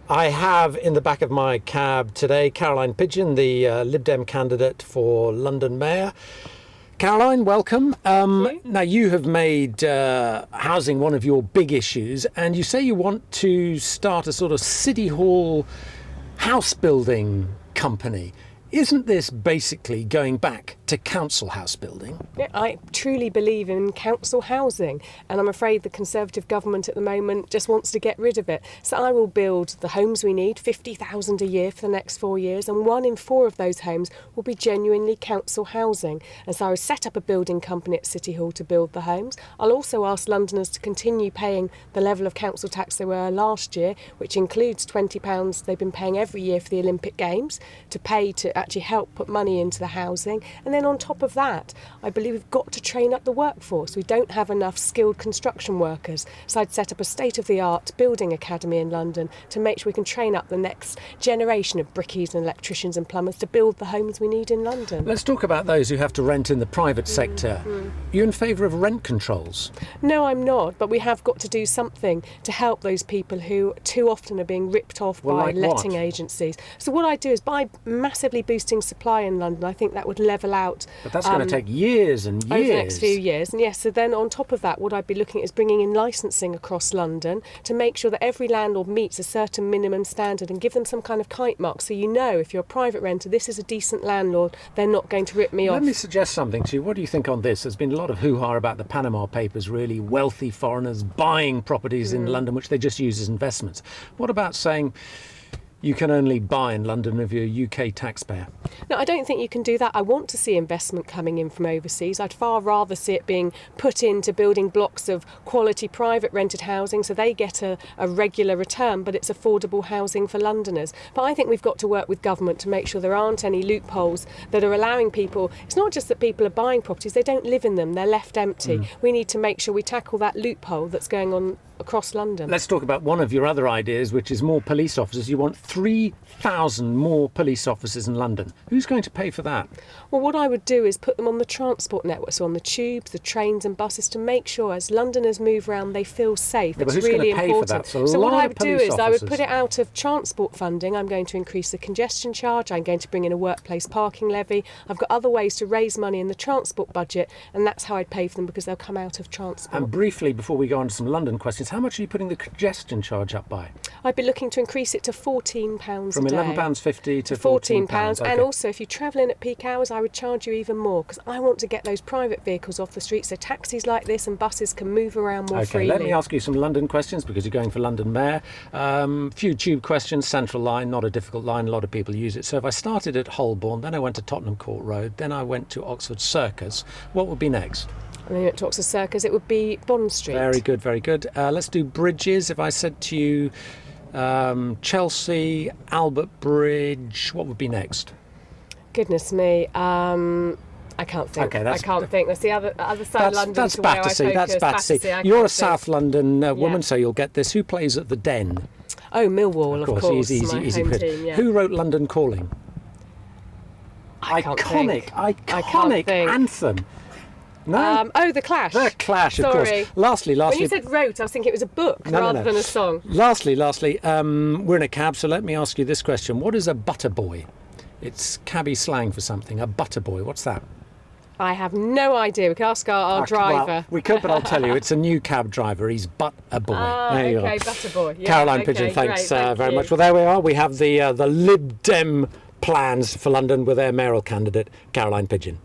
I have in the back of my cab today Caroline Pidgeon, the Lib Dem candidate for London Mayor. Caroline, welcome. Now, you have made housing one of your big issues, and you say you want to start a sort of City Hall house building company. Isn't this basically going back to council house building? Yeah, I truly believe in council housing, and I'm afraid the Conservative government at the moment just wants to get rid of it. So I will build the homes we need, 50,000 a year for the next 4 years, and 1 in 4 of those homes will be genuinely council housing. And so I will set up a building company at City Hall to build the homes. I'll also ask Londoners to continue paying the level of council tax they were last year, which includes £20 they've been paying every year for the Olympic Games, to pay to actually help put money into the housing. And then on top of that, I believe we've got to train up the workforce. We don't have enough skilled construction workers. So I'd set up a state-of-the-art building academy in London to make sure we can train up the next generation of brickies and electricians and plumbers to build the homes we need in London. Let's talk about those who have to rent in the private sector. You in favour of rent controls? No, I'm not, but we have got to do something to help those people who too often are being ripped off by like letting what? agencies. So what I do is, by massively boosting supply in London, I think that would level out. But that's going to take years and years. Over the next few years. And yes, so then on top of that, what I'd be looking at is bringing in licensing across London to make sure that every landlord meets a certain minimum standard and give them some kind of kite mark, so you know if you're a private renter, this is a decent landlord, they're not going to rip me off. Let me suggest something to you. What do you think on this? There's been a lot of hoo-ha about the Panama Papers, really wealthy foreigners buying properties in London, which they just use as investments. What about saying you can only buy in London if you're a UK taxpayer? No, I don't think you can do that. I want to see investment coming in from overseas. I'd far rather see it being put into building blocks of quality private rented housing so they get a regular return, but it's affordable housing for Londoners. But I think we've got to work with government to make sure there aren't any loopholes that are allowing people. It's not just that people are buying properties, they don't live in them, they're left empty. We need to make sure we tackle that loophole that's going on across London. Let's talk about one of your other ideas, which is more police officers. You want 3,000 more police officers in London. Who's going to pay for that? Well, what I would do is put them on the transport network, so on the tubes, the trains and buses, to make sure as Londoners move around they feel safe. Yeah, it's who's really going to pay important. for that? So what I of would do police is I would officers. put it out of transport funding. I'm going to increase the congestion charge. I'm going to bring in a workplace parking levy. I've got other ways to raise money in the transport budget, and that's how I'd pay for them, because they'll come out of transport. And briefly, before we go on to some London questions, how much are you putting the congestion charge up by? I'd be looking to increase it to £14 From a day. £11.50 to £14. Okay. And also, if you travel in at peak hours, I would charge you even more, because I want to get those private vehicles off the street so taxis like this and buses can move around more freely. Let me ask you some London questions, because you're going for London Mayor. Few tube questions. Central Line, not a difficult line, a lot of people use it. So if I started at Holborn, then I went to Tottenham Court Road, then I went to Oxford Circus, what would be next? When we went to Oxford Circus, it would be Bond Street. Very good, very good. Let's do bridges. If I said to you Chelsea, Albert Bridge, what would be next? Goodness me. I can't think. Okay, I can't think. That's the other side of London. That's to where I Battersea. That's focus. Battersea. I You're a can't South think. London woman, Yeah. so you'll get this. Who plays at the Den? Oh, Millwall, of course. Easy, my easy home quiz. team. Yeah. Who wrote London Calling? I can't think. Iconic think. anthem. No. The Clash. The Clash, of Sorry. course. Lastly. When you said wrote, I was thinking it was a book rather than a song. Lastly, we're in a cab, so let me ask you this question. What is a butter boy? It's cabby slang for something. A butter boy, what's that? I have no idea. We could ask our driver. Well, we could, but I'll tell you. It's a new cab driver. He's but a boy. There you Okay, are. Butter Boy. Yeah, Caroline okay, Pidgeon, thanks great, thank very you. much. Well, there we are. We have the Lib Dem plans for London with their mayoral candidate, Caroline Pidgeon.